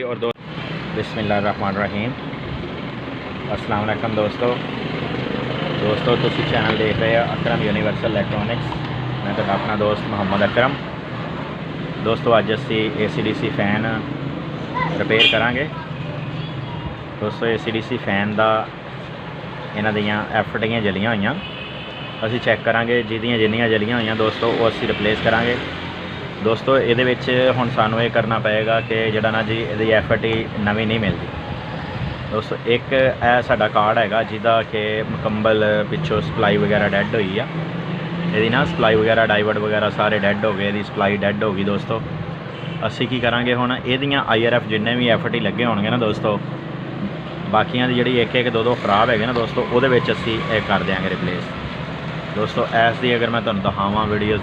और बिस्मिल्लाहिर्रहमानिर्रहीम। अस्सलाम वालेकुम दोस्तों तुसी चैनल देख रहे हो अकरम यूनिवर्सल इलैक्ट्रॉनिक्स। मैं तो अपना दोस्त मोहम्मद अकरम। दोस्तों अज असी ACDC फैन रिपेयर करांगे। दोस्तों ACDC फैन दा इन्हां दियां FT'यां जलियां होईयां असी चैक करांगे। जिहदियां जिन्नियां जलियां होईयां दोस्तों वो असी रिप्लेस करांगे। दोस्तों ये हुण सानू ये करना पेगा कि जिहड़ा ना जी इहदी FT नवीं नहीं मिलती। दोस्तों एक साडा कार्ड हैगा जिहदा कि मुकम्मल पिछों सप्लाई वगैरह डैड होई आ। इहदी ना सप्लाई वगैरह डाइवर्ट वगैरह सारे डैड हो गए, इहदी सप्लाई डैड हो गई। दोस्तों असी की करांगे हुण इहदियां IRF जिन्ने भी FT लगे होणगे ना दोस्तों, बाकियां दी जिहड़ी एक दो खराब है ना दोस्तों, उहदे विच असी कर देंगे रिप्लेस। दोस्तों ऐस दी अगर मैं तुहानूं दिखावां वीडियो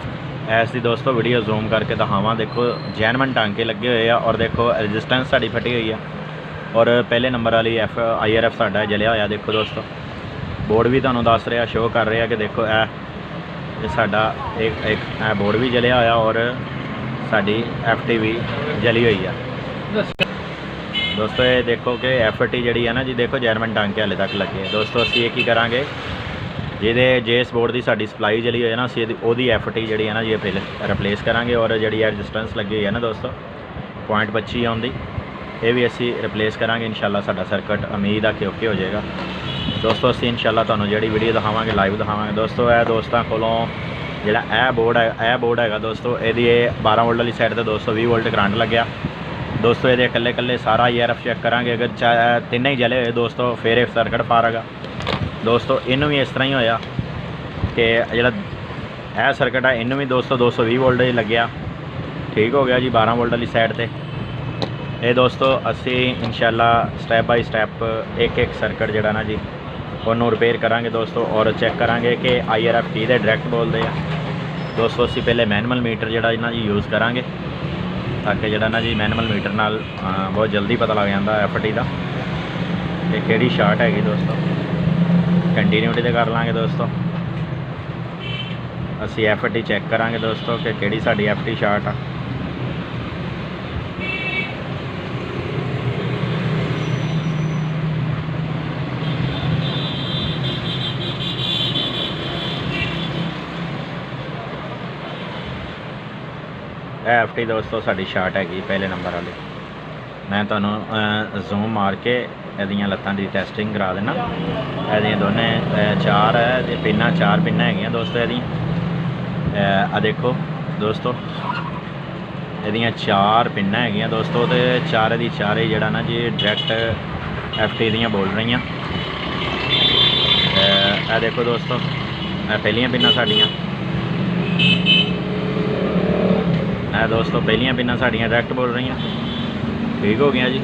ऐस दी दोस्तों वीडियो जूम करके दिखावां, देखो जैनवन टांके लगे हुए हैं और देखो रजिस्टेंस साड़ी फटी हुई है और पहले नंबर वाली IRF साडा जलिया होया। देखो दोस्तों बोर्ड भी तुहानूं दस रहा शो कर रहा कि देखो ये साडा एक बोर्ड भी जलिया होया और साडी FT भी जली हुई है। दोस्तों ये देखो कि FT जी है ना जी, देखो जैनवन टांके हाले तक लगे। दोस्तों असी ये करांगे जिस बोर्ड की साड़ी सप्लाई जली हुई है ना, असी ओदी FT जी है ना जी रिप्लेस करांगे और जी रजिस्टेंस लगी हुई है ना दोस्तों 0.25 आउंदी, ये भी असी रिप्लेस करांगे। इंशाल्लाह साडा सर्किट उम्मीद है कि ओके हो जाएगा। दोस्तों असी इंशाल्लाह तुहानूं जिहड़ी वीडियो दिखावांगे लाइव दिखावांगे। दोस्तों दोस्तों कोलों जिहड़ा बोर्ड है दोस्तों, इहदी 12 वोल्ट वाली साइड ते 220 वोल्ट करंट लग्या। दोस्तों ये कल्ले सारा IRF चेक करांगे। अगर तीन ही जले हुए दोस्तों फिर एक सर्किट फारेगा। दोस्तों इनू भी इस तरह ही होया कि जिहड़ा सर्किट है इनू भी दोस्तों 220 वोल्ट ही लग्या, ठीक हो गया जी 12 वोल्ट वाली साइड ते। ये दोस्तों असी इंशाल्लाह स्टैप बाय स्टैप एक सर्किट जिहड़ा ना जी उन्होंने रिपेयर करांगे दोस्तों और चेक करांगे कि IRF की डायरैक्ट बोलते हैं। दोस्तों असी पहले मैनुअल मीटर जिहड़ा ना जी यूज़ करांगे ताकि जिहड़ा ना जी मैनुअल मीटर नाल बहुत जल्दी पता लग जाता FT का कि किहड़ी शार्ट हैगी। दोस्तों कंटीन्यूटी तो कर लाँगे। दोस्तों असी FT चेक करांगे दोस्तों कि किहड़ी साडी FT शार्ट आ। FT दोस्तों साडी शार्ट हैगी पहले नंबर वाली। मैं तुहानूं जूम मार के इहदियां लत्तां दी टेस्टिंग करा देना। इहदियां दोने चार पिन्ना 4 पिन्ना हैगियां दोस्तों इहदियां। देखो दोस्तों इहदियां 4 पिन्ना हैगियां दोस्तों, तो चारे दी चारे जिहड़ा ना जी डायरैक्ट FT दियां बोल रही। देखो दोस्तों पहलियां पिन्ना साडियां दोस्तों पहलियां पिन्ना साडियां डायरैक्ट बोल रही, ठीक हो गया जी।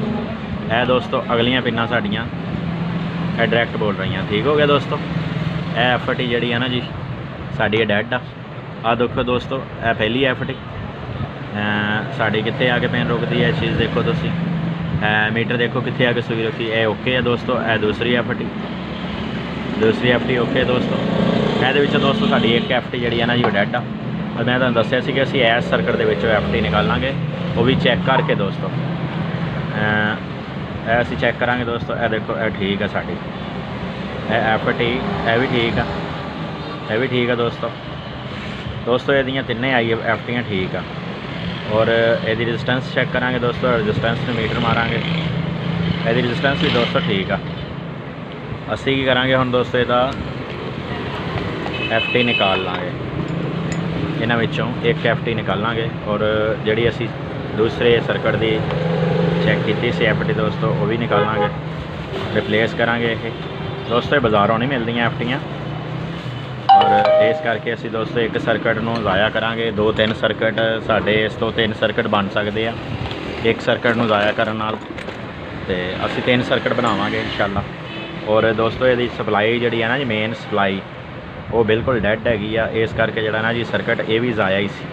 दोस्तों अगलियां पिन्ना साडियां डायरैक्ट बोल रही, ठीक हो गया दोस्तों। FT जी है ना जी साड़ी डैड आ देखो दोस्तों पहली FT साड़ी कितने आके पेन रुकती है चीज़ देखो तुसी। मीटर देखो कितने आके सुई रुकी है, ओके है दोस्तों। दूसरी FT ओके दोस्तों। ये दोस्तों साड़ी एक FT जी है ना जी वो डैड आ। मैं तुहानूं दस्सिया सी कि असीं इस सर्किट दे विचों FT निकालांगे, वो भी चेक करके दोस्तों असीं चेक करांगे दोस्तों। देखो ठीक है साड़ी FT भी ठीक है, भी ठीक है दोस्तों ये तिन्ने FT ठीक है। और यदि रजिस्टेंस चेक करांगे दोस्तों, रजिस्टेंस में मीटर मारांगे, यदि रजिस्टेंस भी दोस्तों ठीक है। असीं की करांगे हुण दोस्तों इहदा FT निकाल लांगे, इन्हां विचों एक FT निकालांगे और जिहड़ी असीं दूसरे सर्किट दी चेक की सी FT दोस्तों वो भी निकालांगे, रिप्लेस करांगे। ये दोस्तों बाज़ारों नहीं मिलदियां FT'यां और इस करके असीं दोस्तों एक सर्किट नूं ज़ाया करांगे। 2-3 सर्किट साडे इस तो 3 सर्किट बन सकते हैं एक सर्किट नूं ज़ाया करन नाल, ते असीं 3 सर्किट बनावांगे इंशाल्लाह। और दोस्तों इहदी सप्लाई जिहड़ी है ना जी मेन सप्लाई वो बिल्कुल डैड हैगी आ, इस करके जिहड़ा ना जी सर्किट ये भी ज़ाया ही सी।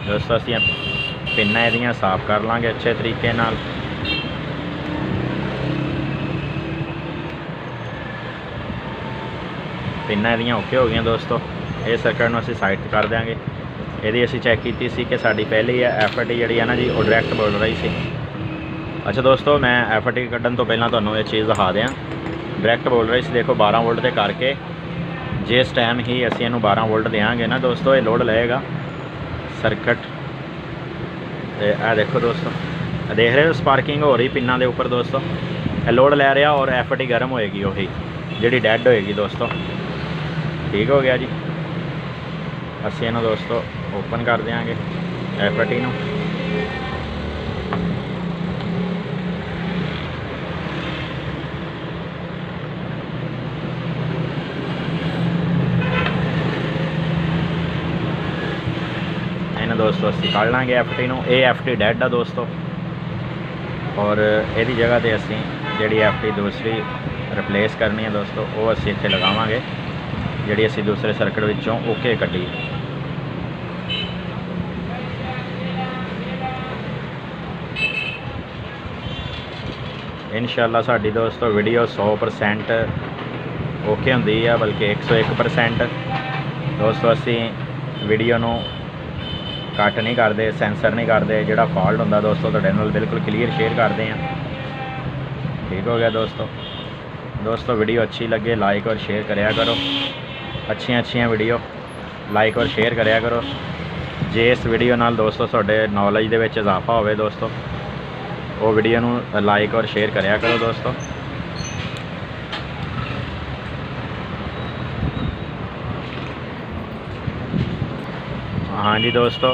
दोस्तों असीं पिन्ना इहदियां साफ कर लांगे अच्छे तरीके नाल। पिन्ना इहदियां ओके हो गई दोस्तों। ये सर्किट में असीं साइड कर देंगे। यदि असीं चैक की सी कि साडी पहली FAT जिहड़ी है ना जी वो डायरैक्ट बोल रही सी। अच्छा दोस्तों, मैं FAT कड्ढण तो पहलां तुहानूं ये चीज़ दिखा दियां। डायरैक्ट बोल रही सी, देखो 12 वोल्ट दे करके जिस टाइम ही असीं इहनूं 12 वोल्ट देंगे ना दोस्तों, ये लोड लेगा सर्किट। आ देखो दोस्तों, देख रहे हो स्पार्किंग हो रही पिन्ना के उपर दोस्तों, लोड लै रहा और FAT गर्म होएगी वही जी डैड होएगी दोस्तों। ठीक हो गया जी। असीं इहनूं दोस्तों ओपन कर देंगे FAT नूं। इन्हें दोस्तों असीं कढ़ लाँगे FAT नूं। ये FAT डैड आ दोस्तों, और यदी जगह पर असीं जिहड़ी FAT दूसरी रिप्लेस करनी है दोस्तों, वो असीं इत्थे लगावांगे जिहड़ी असीं दूसरे सर्किट विच्चों ओके कड्ढी। इंशाअल्लाह साडी दोस्तों वीडियो 100% ओके हुंदी है, बल्कि 101% दोस्तों। असीं वीडियो नूं कट नहीं करते, सेंसर नहीं करते, जिहड़ा फॉल्ट हुंदा दोस्तों तुहाडे नाल बिल्कुल क्लीयर शेयर करते हैं। ठीक हो गया दोस्तों वीडियो अच्छी लगे लाइक और शेयर कराया करो। अच्छियां वीडियो लाइक और शेयर कराया करो। जे इस वीडियो नाल दोस्तों तुहाडे नॉलेज दे विच इजाफा होवे दोस्तों, वो वीडियो नूं लाइक और शेयर कराया करो दोस्तों। हाँ जी दोस्तों,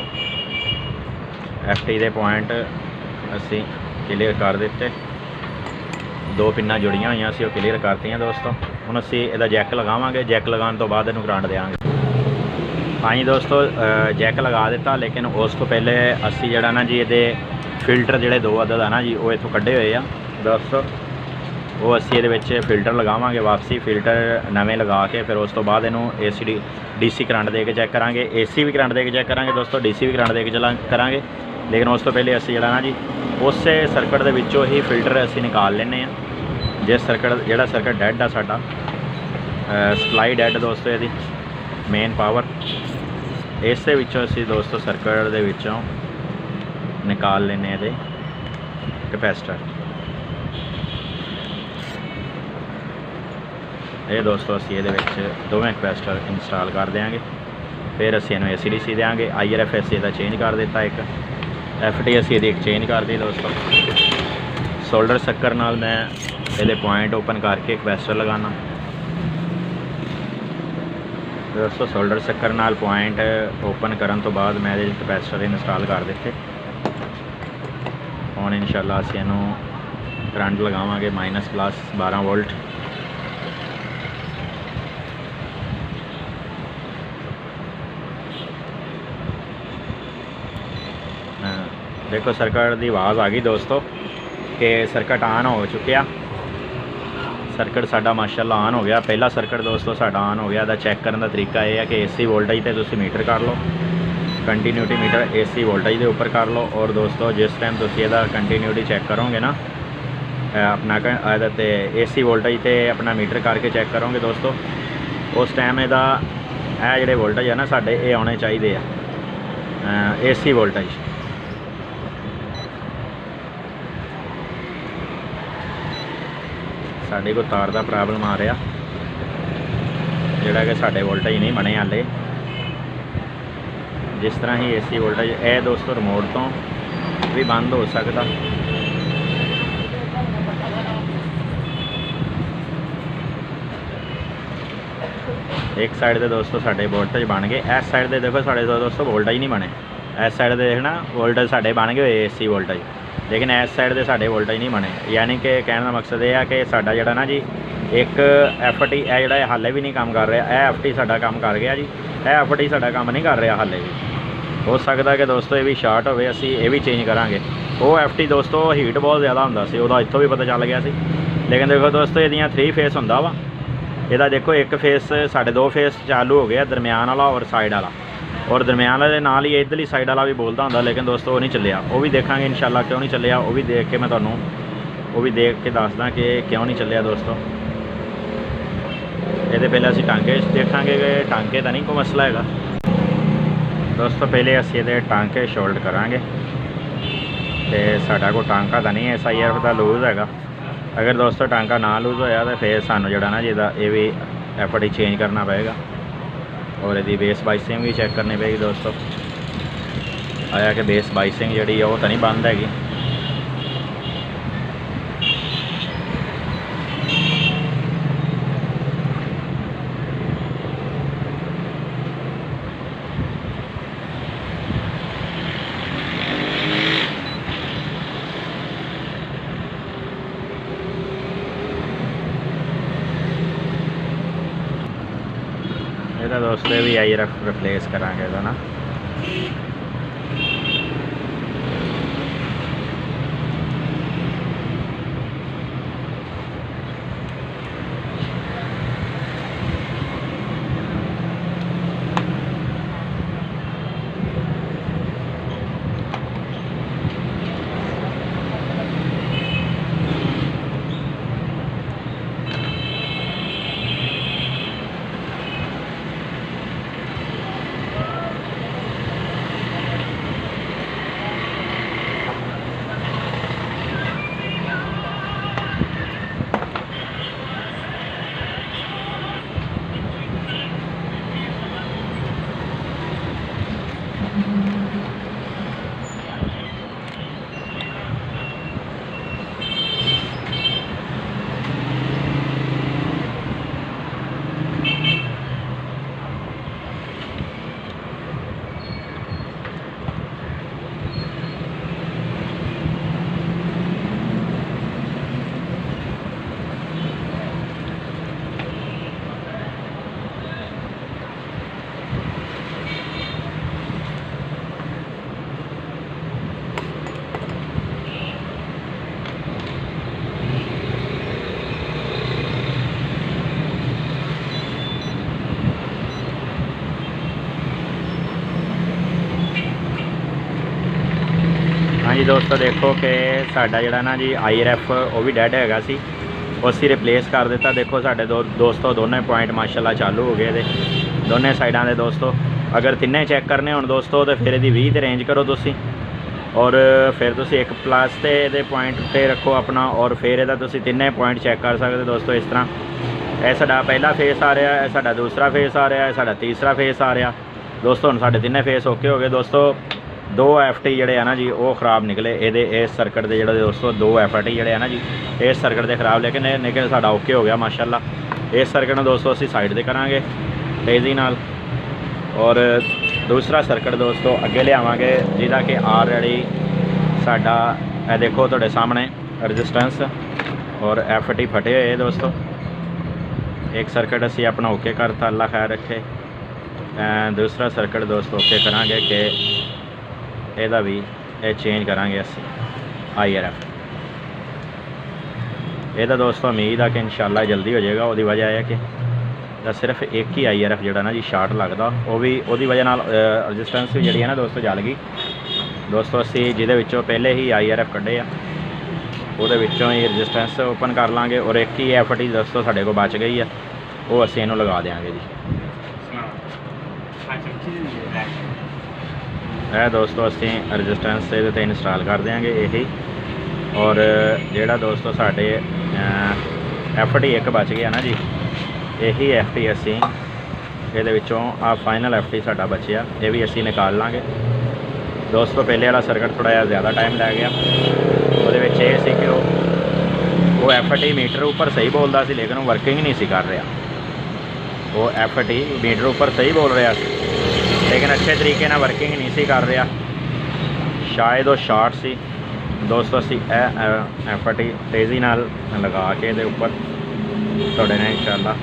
FAT दे पॉइंट असी क्लीयर कर दिते। 2 पिन्ना जुड़ियां हुई सी, क्लीयर करती दोस्तों। हुण असी इहदा जैक लगावांगे, जैक लगाने तो बाद इहनूं करंट देंगे। हाँ जी दोस्तों, जैक लगा दिता, लेकिन उस तो पहले असी जिहड़ा ना जी इहदे फिल्टर जिहड़े 2 अदद आ ना जी वो इत्थों कड्ढे हुए आ दोस्तों, वो असी इहदे विच फिल्टर लगावांगे वापसी। फिल्टर नवें लगा के फिर उस तो बाद इहनूं AC DC करंट दे के चैक करांगे। AC भी करंट दे के चैक करांगे दोस्तों, DC भी करंट दे के करांगे। लेकिन उस तो पहले असी जिहड़ा ना जी उस सर्किट दे विच्चों ही फिल्टर असी निकाल लैने आ। जिस सर्किट जिहड़ा सर्किट डैड आ साडा सप्लाई डैड दोस्तों, इहदी मेन पावर इस दे विच्चों असी दोस्तों सर्किट दे विच्चों निकाल लेने इहदे कैपेसिटर। ये दोस्तों असी इहदे विच दोवें कैपेसिटर इंस्टॉल कर देंगे। फिर असी इहनूं AC DC देंगे। IRFS इहदा चेंज कर दिता, एक FAT असी इहदी एक चेंज कर दी दोस्तों। सोल्डर सक्कर नाल मैं इहदे पॉइंट ओपन करके कैपेसिटर लगाना दोस्तों। सोल्डर सक्कर नाल पॉइंट ओपन करन तो बाद मैं इहदे कैपेसिटर इंस्टॉल कर दिते। हुण इंशाअल्लाह असीं इहनूं करंट लगावांगे -+ 12 वोल्ट। देखो सर्किट की आवाज़ आ गई दोस्तों कि सर्किट ऑन हो चुकिया। सर्किट साडा माशाअल्लाह ऑन हो गया। पहला सर्किट दोस्तों साडा ऑन हो गया। चैक करने का तरीका यह है कि AC वोल्टेज तो तुसीं मीटर कर लो, कंटीन्यूटी मीटर AC वोल्टेज के उपर कर लो। और दोस्तों जिस टाइम तुसीं इहदा कंटीन्यूटी चैक करोगे ना अपना AC वोल्टेज तो अपना मीटर करके चैक करोगे दोस्तों, उस टाइम इहदा जिहड़े वोल्टेज है ना साडे ये आने चाहिए AC वोल्टेज। साढ़े को तार का प्रॉब्लम आ रहा जोड़ा कि साढ़े वोल्टेज नहीं बने हाले। जिस तरह ही AC वोल्टेज है दोस्तों रिमोट तो भी बंद हो सकता। एक साइड से दोस्तों साढ़े वोल्टेज बन गए, इस साइड से देखो साढ़े दोस्तों वोल्टेज नहीं बने। इस साइड से देखना वोल्टेज साढ़े बन गए AC वोल्टेज, लेकिन इस साइड से साढ़े वोल्टेज नहीं बने। यानी कि कहने का मकसद यह है कि साडा जिहड़ा ना जी एक FAT है जिहड़ा हाले भी नहीं काम कर रहा। यह FAT साडा काम कर गया जी, यह FAT साडा काम नहीं कर रहा हाले भी। हो सकता कि दोस्तों ये भी शार्ट होवे, असी ये भी चेंज करांगे। वो FAT दोस्तों हीट बहुत ज़्यादा हुंदा सी, उहदा इत्थों भी पता चल गया सी। लेकिन देखो दोस्तों इहदियां 3 फेस हुंदा वा, इहदा देखो एक फेस साढ़े 2 फेस चालू हो गया, दरम्यान वाला और साइड वाला। और दरम्यान वाले नाल ही इधरली साइड वाला भी बोलता होंदा, लेकिन दोस्तों वो नहीं चलिया। वो भी देखांगे इंशाल्लाह क्यों नहीं चलिया, वो भी देख के मैं तुहानूं वो भी देख के दसदा कि क्यों नहीं चलिया दोस्तों। ये पहले असी टांके देखांगे कि टांके का नहीं कोई मसला है दोस्तों। पहले असी ये टांके शोल्ड करांगे तो साडा कोई टांका तो नहीं SIRF का लूज़ है। अगर दोस्तों टांका ना लूज़ होया तो फिर सानू जड़ा ना जिदा ये भी FD चेंज करना पएगा और यदि बेस बाइसिंग भी चेक करनी पेगी दोस्तों। आया कि बेस बाइसिंग जी वो तो नहीं बंद हैगी। ये दोस्तों भी IRF रिप्लेस करांगे तो ना। हाँ जी दोस्तों देखो कि साडा जड़ा ना जी IRF वो भी डैड हैगा सी, उसी रिप्लेस कर दिता। देखो साडे दोस्तों दोनों पॉइंट माशाल्लाह चालू हो गए दोनों साइडों के दोस्तों। अगर तिन्ने चेक करने हो दोस्तों तो फिर 20 रेंज करो तुसी और फिर तुसी एक प्लस ते ये पॉइंट पे रखो अपना और फिर ये तुसी तिन्ने पॉइंट चेक कर सकते दोस्तों। इस तरह यह साडा पहला फेस आ रहा है, साडा दूसरा फेस आ रहा है, साडा तीसरा फेस आ रहा दोस्तों। हुण साडे तिन्ने फेस ओके हो गए दोस्तों। 2 FT जड़े है ना जी वो ख़राब निकले ये सर्किट के जोड़े दोस्तों। 2 FT जड़े है ना जी इस सर्किट के ख़राब लेकिन साडा ओके हो गया माशाल्लाह। इस सर्किट में दोस्तों असी साइड से करांगे तेज़ी नाल और दूसरा सर्किट दोस्तों अगे लियावांगे जिहदा कि ऑलरेडी साडा ए देखो तुहाडे सामने रजिस्टेंस और FT फटे हुए दोस्तों। एक सर्किट असी अपना ओके करता, अल्लाह खैर रखे। दूसरा सर्किट दोस्तों ओके करांगे कि ਇਹਦਾ भी ये चेंज करांगे असी IRF। ਇਹਦਾ दोस्तों उम्मीद है कि इंशाल्लाह जल्दी हो जाएगा। वो वजह है कि सिर्फ एक ही IRF जोड़ा ना जी शार्ट लगता, वो भी वो वजह नाल रजिस्टेंस भी जी है ना दोस्तों जल गई दोस्तों। असी जिहदे विचों पहले ही IRF कढ़े आ वो ही रजिस्टेंस ओपन कर लाँगे और एक ही FT दोस्तों साढ़े को बच गई है, वो असी इनू लगा देंगे जी। है दोस्तों असी रजिस्टेंस ये इंस्टॉल कर देंगे यही और जोड़ा दोस्तों साढ़े FT एक बच गया ना जी, यही FT असी ये आ फाइनल FT साडा बचिया ये भी असी निकाल लाँगे दोस्तों। पहले वाला सर्किट थोड़ा जिहा ज़्यादा टाइम लै गया वो कि वो FT मीटर ऊपर सही बोलता सी लेकिन वो वर्किंग नहीं सी कर रहा। वो FT मीटर ऊपर सही बोल रहा लेकिन अच्छे तरीके ना वर्किंग नहीं सी कर रहा, शायद वो शॉर्ट सी दोस्तों। असी FT तेज़ी नाल लगा के ये उपर थोड़े ने इंशाल्लाह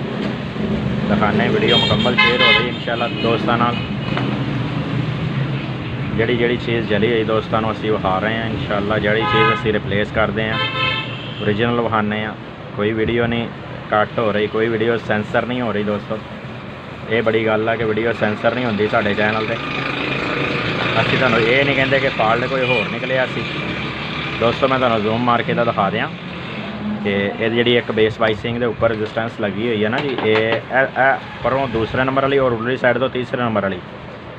दिखाने। वीडियो मुकम्मल शेयर हो रही इंशाल्लाह दोस्तों नाल। जड़ी जड़ी चीज़ जली हुई दोस्तों असी विखा रहे हैं इंशाल्लाह। जड़ी चीज़ असी रिप्लेस करते हैं ओरिजिनल विखाने। कोई वीडियो नहीं कट हो रही, कोई वीडियो सेंसर नहीं हो रही दोस्तों। ये बड़ी गल है कि वीडियो सेंसर नहीं होंदी साडे चैनल पे। असी तुहानूं ये नहीं कहते कि फॉल्ट कोई होर निकलिया सी दोस्तों। मैं तुहानूं जूम मार के दिखा दियाँ ਤੇ ਇਹ ਜਿਹੜੀ ਇੱਕ ਬੇਸ ਵਾਈਸਿੰਗ ਦੇ ਉੱਪਰ ਰੈਜ਼ਿਸਟੈਂਸ ਲੱਗੀ ਹੋਈ ਹੈ ਨਾ ਜੀ, ਇਹ ਪਰੋਂ ਦੂਸਰੇ ਨੰਬਰ ਵਾਲੀ ਔਰ ਉਰਲੀ ਸਾਈਡ ਤੋਂ ਤੀਸਰੇ ਨੰਬਰ ਵਾਲੀ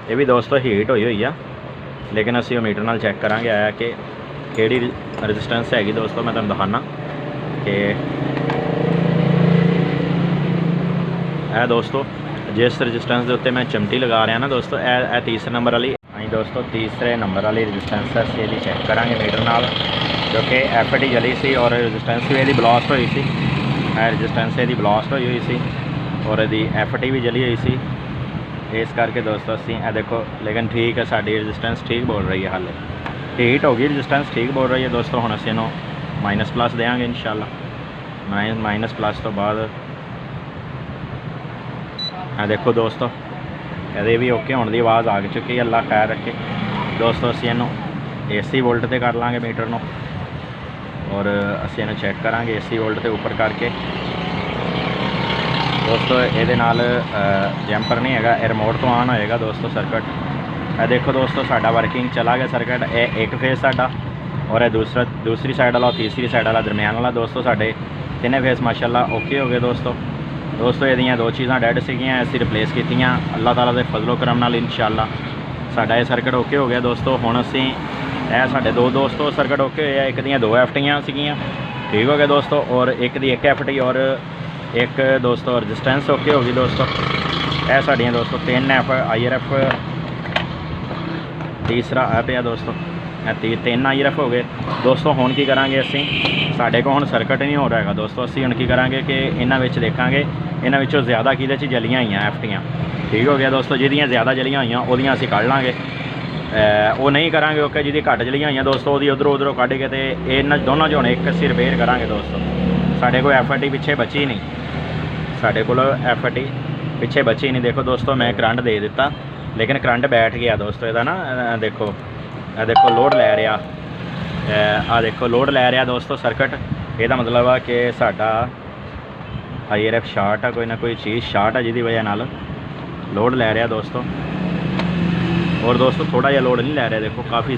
ਇਹ ਵੀ ਦੋਸਤੋ ਹੀਟ ਹੋਈ ਆ, ਲੇਕਿਨ ਅਸੀਂ ਉਹ ਮੀਟਰ ਨਾਲ ਚੈੱਕ ਕਰਾਂਗੇ ਆਇਆ ਕਿ ਕਿਹੜੀ ਰੈਜ਼ਿਸਟੈਂਸ ਹੈਗੀ। ਦੋਸਤੋ ਮੈਂ ਤੁਹਾਨੂੰ ਦਿਖਾਣਾ ਕਿ ਇਹ ਦੋਸਤੋ ਜਿਸ ਰੈਜ਼ਿਸਟੈਂਸ ਦੇ ਉੱਤੇ ਮੈਂ ਚਿਮਟੀ ਲਗਾ ਰਿਹਾ ਨਾ ਦੋਸਤੋ, ਇਹ ਤੀਸਰੇ ਨੰਬਰ ਵਾਲੀ ਅਸੀਂ ਦੋਸਤੋ ਤੀਸਰੇ ਨੰਬਰ ਵਾਲੀ ਰੈਜ਼ਿਸਟੈਂਸ ਅਸੀਂ ਇਹਦੀ ਚੈੱਕ ਕਰਾਂਗੇ ਮੀਟਰ ਨਾਲ, ਕਿਉਂਕਿ FAT ਜਲੀ ਸੀ ਔਰ ਰੈਜ਼ਿਸਟੈਂਸ ਵੀ ਇਹਦੀ ਬਲਾਸਟ ਹੋਈ ਸੀ। ਇਹ ਰੈਜ਼ਿਸਟੈਂਸ ਇਹਦੀ ਬਲਾਸਟ ਹੋਈ ਸੀ ਔਰ ਇਹਦੀ FAT ਵੀ ਜਲੀ ਹੋਈ ਸੀ। ਇਸ ਕਰਕੇ ਦੋਸਤੋ ਅਸੀਂ ਇਹ ਦੇਖੋ, ਲੇਕਿਨ ਠੀਕ ਹੈ ਸਾਡੀ ਰੈਜ਼ਿਸਟੈਂਸ ਠੀਕ ਬੋਲ ਰਹੀ ਹੈ, ਹਾਲੇ ਹੀਟ ਹੋ ਗਈ ਰੈਜ਼ਿਸਟੈਂਸ ਠੀਕ ਬੋਲ ਰਹੀ ਹੈ ਦੋਸਤੋ। ਹੁਣ ਅਸੀਂ ਇਹਨੂੰ ਮਾਈਨਸ ਪਲੱਸ ਦੇਵਾਂਗੇ ਇਨਸ਼ਾਅੱਲਾ। ਮਾਈਨਸ ਪਲੱਸ ਤੋਂ ਬਾਅਦ ਇਹ ਦੇਖੋ ਦੋਸਤੋ ਇਹਦੇ ਵੀ ਓਕੇ ਹੋਣ ਦੀ ਆਵਾਜ਼ ਆ ਚੁੱਕੀ ਹੈ, ਅੱਲਾ ਖੈਰ ਰੱਖੇ ਦੋਸਤੋ। ਅਸੀਂ ਇਹਨੂੰ AC ਵੋਲਟ ਤੇ ਕਰ ਲਾਂਗੇ ਮੀਟਰ ਨੂੰ ਔਰ ਅਸੀਂ ਇਹਨੂੰ ਚੈੱਕ ਕਰਾਂਗੇ AC ਵੋਲਟ ਤੇ ਉੱਪਰ ਕਰਕੇ ਦੋਸਤੋ। ਇਹਦੇ ਨਾਲ ਜੈਂਪਰ ਨਹੀਂ ਹੈਗਾ, ਇਹ ਰਿਮੋਟ ਤੋਂ ਆਨ ਹੋਏਗਾ ਦੋਸਤੋ ਸਰਕਟ। ਇਹ ਦੇਖੋ ਦੋਸਤੋ ਸਾਡਾ ਵਰਕਿੰਗ ਚਲਾ ਗਿਆ ਸਰਕਟ। ਇਹ ਇੱਕ ਫੇਸ ਸਾਡਾ ਔਰ ਇਹ ਦੂਸਰੀ ਸਾਈਡ ਵਾਲਾ, ਤੀਸਰੀ ਸਾਈਡ ਵਾਲਾ, ਦਰਮਿਆਨ ਵਾਲਾ ਦੋਸਤੋ ਸਾਡੇ ਤਿੰਨੇ ਫੇਸ ਮਾਸ਼ਾਅੱਲਾ ਓਕੇ ਹੋ ਗਏ ਦੋਸਤੋ। ਇਹਦੀਆਂ ਦੋ ਚੀਜ਼ਾਂ ਡੈਡ ਸੀਗੀਆਂ, ਅਸੀਂ ਰਿਪਲੇਸ ਕੀਤੀਆਂ ਅੱਲਾਹ ਤਾਲਾ ਦੇ ਫਜ਼ਲੋ ਕਰਮ ਨਾਲ ਇਨਸ਼ਾਅੱਲਾ ਸਾਡਾ ਇਹ ਸਰਕਟ ਓਕੇ ਹੋ ਗਿਆ ਦੋਸਤੋ। ਹੁਣ ਅਸੀਂ ਇਹ ਸਾਡੇ ਦੋ ਦੋਸਤੋ ਸਰਕਟ ਓਕੇ ਹੋਏ ਆ, ਇੱਕ ਦੀਆਂ 2 FTਆਂ ਸੀਗੀਆਂ ਠੀਕ ਹੋ ਗਿਆ ਦੋਸਤੋ ਔਰ ਇੱਕ ਦੀ 1 FT ਔਰ ਇੱਕ ਦੋਸਤੋ ਰੈਜ਼ਿਸਟੈਂਸ ਓਕੇ ਹੋ ਗਈ ਦੋਸਤੋ। ਇਹ ਸਾਡੀਆਂ ਦੋਸਤੋ 3 IRF, ਤੀਸਰਾ ਆ ਪਿਆ ਦੋਸਤੋ, ਇਹ 3 IRF ਹੋ ਗਏ ਦੋਸਤੋ। ਹੁਣ ਕੀ ਕਰਾਂਗੇ ਅਸੀਂ, ਸਾਡੇ ਕੋਲ ਹੁਣ ਸਰਕਟ ਨਹੀਂ ਹੋ ਰਿਹਾ ਹੈਗਾ ਦੋਸਤੋ। ਅਸੀਂ ਹੁਣ ਕੀ ਕਰਾਂਗੇ ਕਿ ਇਹਨਾਂ ਵਿੱਚ ਦੇਖਾਂਗੇ ਇਹਨਾਂ ਵਿੱਚੋਂ ਜ਼ਿਆਦਾ ਕਿਹਦੇ 'ਚ ਜਲੀਆਂ ਹੋਈਆਂ FTਆਂ ਠੀਕ ਹੋ ਗਿਆ ਦੋਸਤੋ। ਜਿਹਦੀਆਂ ਜ਼ਿਆਦਾ ਜਲੀਆਂ ਹੋਈਆਂ ਉਹਦੀਆਂ ਅਸੀਂ ਕੱਢ ਲਾਂਗੇ, ਉਹ ਨਹੀਂ ਕਰਾਂਗੇ ਓਕੇ। ਜਿਹਦੀ ਘੱਟ ਜਲੀਆਂ ਹੋਈਆਂ ਦੋਸਤੋ ਉਹਦੀ ਉਧਰੋਂ ਕੱਢ ਕੇ ਤੇ ਇਹਨਾਂ ਦੋਨਾਂ 'ਚੋਂ ਇੱਕ ਅਸੀਂ ਰਿਪੇਅਰ ਕਰਾਂਗੇ ਦੋਸਤੋ। ਸਾਡੇ ਕੋਲ FAT ਪਿੱਛੇ ਬਚੀ ਨਹੀਂ, ਸਾਡੇ ਕੋਲ FAT ਪਿੱਛੇ ਬਚੀ ਨਹੀਂ। ਦੇਖੋ ਦੋਸਤੋ ਮੈਂ ਕਰੰਟ ਦੇ ਦਿੱਤਾ ਲੇਕਿਨ ਕਰੰਟ ਬੈਠ ਗਿਆ ਦੋਸਤੋ ਇਹਦਾ ਨਾ। ਦੇਖੋ ਇਹ ਦੇਖੋ ਲੋਡ ਲੈ ਰਿਹਾ, ਆ ਦੇਖੋ ਲੋਡ ਲੈ ਰਿਹਾ ਦੋਸਤੋ ਸਰਕਟ। ਇਹਦਾ ਮਤਲਬ ਆ ਕਿ ਸਾਡਾ IRF ਸ਼ਾਰਟ ਆ, ਕੋਈ ਨਾ ਕੋਈ ਚੀਜ਼ ਸ਼ਾਰਟ ਆ ਜਿਹਦੀ ਵਜ੍ਹਾ ਨਾਲ ਲੋਡ ਲੈ ਰਿਹਾ ਦੋਸਤੋ। ਔਰ ਦੋਸਤੋ ਥੋੜਾ ਜਿਹਾ ਲੋਡ ਨਹੀਂ ਲੈ ਰਿਹਾ, ਦੇਖੋ ਕਾਫੀ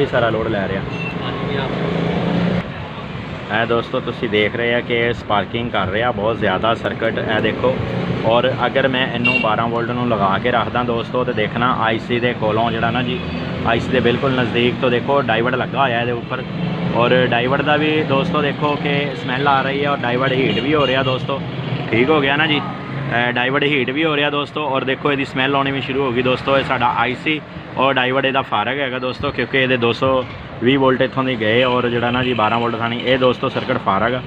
ਸਾਰਾ ਲੋਡ ਲੈ ਰਿਹਾ। ਇਹ ਦੋਸਤੋ ਤੁਸੀਂ ਦੇਖ ਰਹੇ ਆ ਕਿ ਸਪਾਰਕਿੰਗ ਕਰ ਰਿਹਾ ਬਹੁਤ ਜ਼ਿਆਦਾ ਸਰਕਟ, ਇਹ ਦੇਖੋ। ਔਰ ਅਗਰ ਮੈਂ ਇਹਨੂੰ 12 ਵੋਲਟ ਨੂੰ ਲਗਾ ਕੇ ਰੱਖਦਾ ਦੋਸਤੋ ਤੇ ਦੇਖਣਾ IC ਦੇ ਕੋਲੋਂ ਜਿਹੜਾ ਨਾ ਜੀ, IC ਦੇ ਬਿਲਕੁਲ ਨਜ਼ਦੀਕ ਤੋਂ ਦੇਖੋ ਡਾਈਵਰਟ ਲੱਗਾ ਹੋਇਆ ਇਹਦੇ ਉੱਪਰ ਔਰ ਡਾਈਵਰਟ ਦਾ ਵੀ ਦੋਸਤੋ ਦੇਖੋ ਕਿ ਸਮੈਲ ਆ ਰਹੀ ਹੈ ਔਰ ਡਾਈਵਰਟ ਹੀਟ ਵੀ ਹੋ ਰਿਹਾ ਦੋਸਤੋ। ਠੀਕ ਹੋ ਗਿਆ ਨਾ ਜੀ, ਡਾਈਵਰਟ ਹੀਟ ਵੀ ਹੋ ਰਿਹਾ ਦੋਸਤੋ ਔਰ ਦੇਖੋ ਇਹਦੀ ਸਮੈਲ ਆਉਣੀ ਵੀ ਸ਼ੁਰੂ ਹੋ ਗਈ ਦੋਸਤੋ। ਇਹ ਸਾਡਾ IC ਔਰ ਡਾਈਵਰਟ ਇਹਦਾ ਫਰਕ ਹੈਗਾ ਦੋਸਤੋ, ਕਿਉਂਕਿ ਇਹਦੇ 220 ਵੋਲਟ ਇੱਥੋਂ ਦੀ ਗਏ ਔਰ ਜਿਹੜਾ ਨਾ ਜੀ 12 ਵੋਲਟ ਥਾਣੀ ਇਹ ਦੋਸਤੋ ਸਰਕਟ ਫਰਕ ਆ।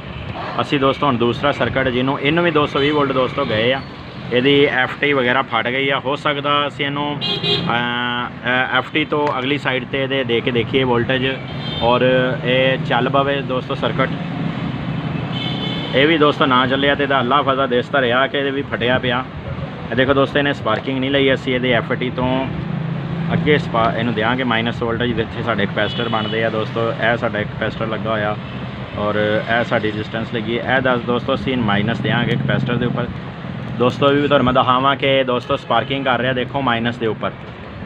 ਅਸੀਂ ਦੋਸਤੋ ਹੁਣ ਦੂਸਰਾ ਸਰਕਟ ਇਹਨੂੰ ਵੀ 220 ਵੋਲਟ ਦੋਸਤੋ ਗਏ ਆ, ਇਹਦੀ FT ਵਗੈਰਾ ਫਟ ਗਈ ਆ। ਹੋ ਸਕਦਾ ਅਸੀਂ ਇਹਨੂੰ FT ਤੋਂ ਅਗਲੀ ਸਾਈਡ ਤੇ ਇਹਦੇ ਦੇ ਕੇ ਦੇਖੀਏ ਵੋਲਟੇਜ ਔਰ ਇਹ ਚੱਲ ਪਵੇ ਦੋਸਤੋ ਸਰਕਟ। ਇਹ ਵੀ ਦੋਸਤੋ ਨਾ ਚੱਲਿਆ ਤੇ ਇਹਦਾ ਅੱਲਾ ਫਜ਼ਾ ਦੇਸਤਾ ਰਿਹਾ ਕਿ ਇਹਦੇ ਵੀ ਫਟਿਆ ਪਿਆ। ਇਹ ਦੇਖੋ ਦੋਸਤੋ ਇਹਨੇ ਸਪਾਰਕਿੰਗ ਨਹੀਂ ਲਈ, ਅਸੀਂ ਇਹਦੇ FT ਤੋਂ ਅੱਗੇ ਇਹਨੂੰ ਦਿਆਂਗੇ ਮਾਈਨਸ ਵੋਲਟੇਜ ਜਿੱਥੇ ਸਾਡੇ ਕਪੈਸਿਟਰ ਬਣਦੇ ਆ ਦੋਸਤੋ। ਇਹ ਸਾਡਾ ਇੱਕ ਕਪੈਸਿਟਰ ਲੱਗਾ ਹੋਇਆ ਔਰ ਇਹ ਸਾਡੀ ਰੈਜ਼ਿਸਟੈਂਸ ਲੱਗੀ ਹੈ। ਇਹ ਦੱਸ ਦੋਸਤੋ ਅਸੀਂ ਮਾਈਨਸ ਦਿਆਂਗੇ ਕਪੈਸਿਟਰ ਦੇ ਉੱਪਰ ਦੋਸਤੋ। ਵੀ ਤੁਹਾਨੂੰ ਮੈਂ ਦਿਖਾਵਾਂ ਕਿ ਦੋਸਤੋ ਸਪਾਰਕਿੰਗ ਕਰ ਰਿਹਾ ਦੇਖੋ ਮਾਈਨਸ ਦੇ ਉੱਪਰ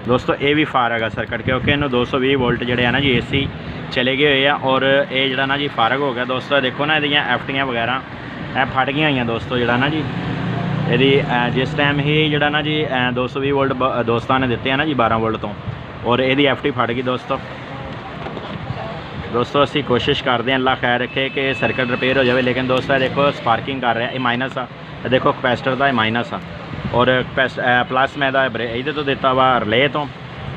ਦੋਸਤੋ। ਇਹ ਵੀ ਫਾਰ ਹੈਗਾ ਸਰਕਟ ਕਿਉਂਕਿ ਇਹਨੂੰ 220 ਵੋਲਟ ਜਿਹੜੇ ਆ ਨਾ ਜੀ AC ਚਲੇ ਗਏ ਹੋਏ ਆ ਔਰ ਇਹ ਜਿਹੜਾ ਨਾ ਜੀ ਫਰਕ ਹੋ ਗਿਆ ਦੋਸਤੋ। ਦੇਖੋ ਨਾ ਇਹਦੀਆਂ FTਆਂ ਵਗੈਰਾ ਇਹ ਫਟ ਗਈਆਂ ਹੋਈਆਂ ਦੋਸਤੋ। ਜਿਹੜਾ ਨਾ ਜੀ ਇਹਦੀ ਜਿਸ ਟਾਈਮ ਹੀ ਜਿਹੜਾ ਨਾ ਜੀ 220 ਵੋਲਟ ਦੋਸਤਾਂ ਨੇ ਦਿੱਤੇ ਆ ਨਾ ਜੀ 12 ਵੋਲਟ ਤੋਂ ਔਰ ਇਹਦੀ FT ਫਟ ਗਈ ਦੋਸਤੋ। ਅਸੀਂ ਕੋਸ਼ਿਸ਼ ਕਰਦੇ ਹਾਂ ਅੱਲਾ ਖੈਰ ਰੱਖੇ ਕਿ ਸਰਕਟ ਰਿਪੇਅਰ ਹੋ ਜਾਵੇ, ਲੇਕਿਨ ਦੋਸਤੋ ਇਹ ਦੇਖੋ ਸਪਾਰਕਿੰਗ ਕਰ ਰਿਹਾ। ਇਹ ਮਾਈਨਸ ਆ, ਇਹ ਦੇਖੋ ਕਪੈਸਿਟਰ ਦਾ ਇਹ ਮਾਈਨਸ ਆ ਔਰ ਪਲੱਸ ਮੈਂ ਇਹਦਾ ਇਹਦੇ ਤੋਂ ਦਿੱਤਾ ਵਾ ਰਿਲੇ ਤੋਂ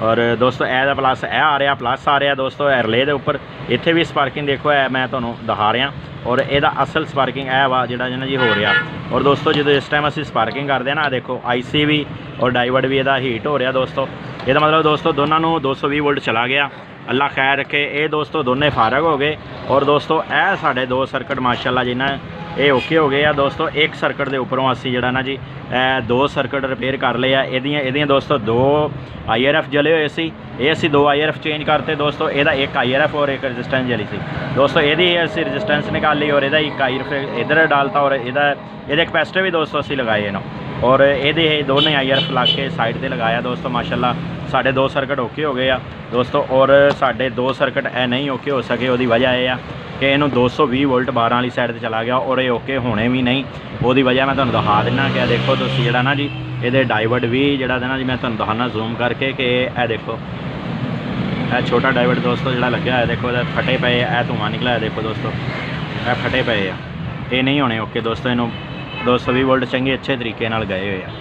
ਔਰ ਦੋਸਤੋ ਇਹਦਾ ਪਲੱਸ ਇਹ ਆ ਰਿਹਾ, ਪਲੱਸ ਆ ਰਿਹਾ ਦੋਸਤੋ ਇਹ ਰਿਲੇ ਦੇ ਉੱਪਰ। ਇੱਥੇ ਵੀ ਸਪਾਰਕਿੰਗ ਦੇਖੋ ਇਹ ਮੈਂ ਤੁਹਾਨੂੰ ਦਿਖਾ ਰਿਹਾ ਔਰ ਇਹਦਾ ਅਸਲ ਸਪਾਰਕਿੰਗ ਇਹ ਵਾ ਜਿਹੜਾ ਨਾ ਜੀ ਹੋ ਰਿਹਾ। ਔਰ ਦੋਸਤੋ ਜਦੋਂ ਇਸ ਟਾਈਮ ਅਸੀਂ ਸਪਾਰਕਿੰਗ ਕਰਦੇ ਹਾਂ ਨਾ ਦੇਖੋ IC ਵੀ ਔਰ ਡਾਈਵਰਟ ਵੀ ਇਹਦਾ ਹੀਟ ਹੋ ਰਿਹਾ ਦੋਸਤੋ। ਇਹਦਾ ਮਤਲਬ ਦੋਸਤੋ ਦੋਨਾਂ ਨੂੰ 220 ਵੋਲਟ ਚਲਾ ਗਿਆ। ਅੱਲਾ ਖੈਰ ਰੱਖੇ। ਇਹ ਦੋਸਤੋ ਦੋਨੇ ਫਾਰਗ ਹੋ ਗਏ ਔਰ ਦੋਸਤੋ ਇਹ ਸਾਡੇ 2 ਸਰਕਟ ਮਾਸ਼ਾਅੱਲਾ ਜਿਨ੍ਹਾਂ ਇਹ ਓਕੇ ਹੋ ਗਏ ਆ ਦੋਸਤੋ। ਇੱਕ ਸਰਕਟ ਦੇ ਉੱਪਰੋਂ ਅਸੀਂ ਜਿਹੜਾ ਨਾ ਜੀ 2 ਸਰਕਟ ਰਿਪੇਅਰ ਕਰ ਲਏ ਆ। ਇਹਦੀਆਂ ਦੋਸਤੋ 2 IRF ਜਲੇ ਹੋਏ ਸੀ, ਇਹ ਅਸੀਂ 2 IRF ਚੇਂਜ ਕਰਤੇ ਦੋਸਤੋ। ਇਹਦਾ ਇੱਕ IRF ਔਰ ਇੱਕ ਰੈਜ਼ਿਸਟੈਂਸ ਜਲੀ ਸੀ ਦੋਸਤੋ। ਇਹਦੀ ਅਸੀਂ ਰੈਜ਼ਿਸਟੈਂਸ ਨਿਕਾਲੀ ਔਰ ਇਹਦਾ ਇੱਕ IRF ਇੱਧਰ ਡਾਲਤਾ ਔਰ ਇਹਦੇ ਕਪੈਸਿਟਰ ਵੀ ਦੋਸਤੋ ਅਸੀਂ ਲਗਾਏ ਇਹਨੂੰ। और ये दोनों IRF ला के साइड पर लगाया दोस्तों माशाल्लाह। साढ़े 2 सर्किट ओके हो गए आ दोस्तों, और साढ़े 2 सर्किट ए नहीं ओके हो सके। वो वजह यह है कि इनू 220 वोल्ट 12 वाली साइड पर चला गया, और ये ओके होने भी नहीं। वो वजह मैं तुहानू दिखा देना कि देखो तुसीं जिहड़ा ना जी ये डाइवर्ड भी जिहड़ा ना जी मैं तुहानू दिखाना जूम करके कि यह देखो यह छोटा डाइवर्ड दोस्तों जिहड़ा लग्या है देखो फटे पे, यह धुआं निकला है देखो दोस्तों, यह फटे पे आ, ये नहीं होने ओके दोस्तों। इनू 220 वोल्ट चंगे अच्छे तरीके नाल गए हुए हैं।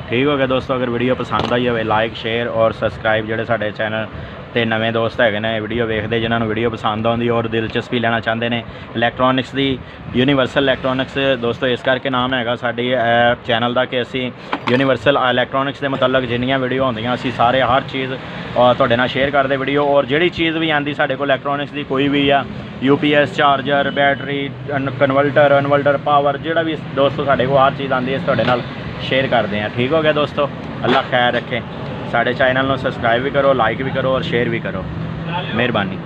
ठीक हो गया दोस्तों। अगर वीडियो पसंद आई हो लाइक शेयर और सबसक्राइब जोड़े साढ़े चैनल ते नवे दोस्त है ने वीडियो वेखते जिन्होंने वीडियो पसंद आती और दिलचस्पी लेना चाहते हैं इलैक्ट्रॉनिक्स की, यूनीवर्सल इलैक्ट्रॉनिक्स दोस्तों इस करके नाम है साड़ी चैनल का कि असी यूनीवर्सल इलैक्ट्रॉनिक्स के मुतलक जिन्नियां वीडियो होंदियां असी सारे हर चीज़ तुहाडे नाल शेयर करते वीडियो। और जिहड़ी चीज़ भी आती साढ़े को इलैक्ट्रॉनिक्स की कोई भी आ UPS charger battery converter inverter power जिहड़ा भी दोस्तों साढ़े को हर चीज़ आती है तुहाडे नाल शेयर करते हैं। ठीक हो गया दोस्तों। अल्लाह खैर रखे। साढ़े चैनल को सबसक्राइब भी करो, लाइक भी करो और शेयर भी करो। मेहरबानी।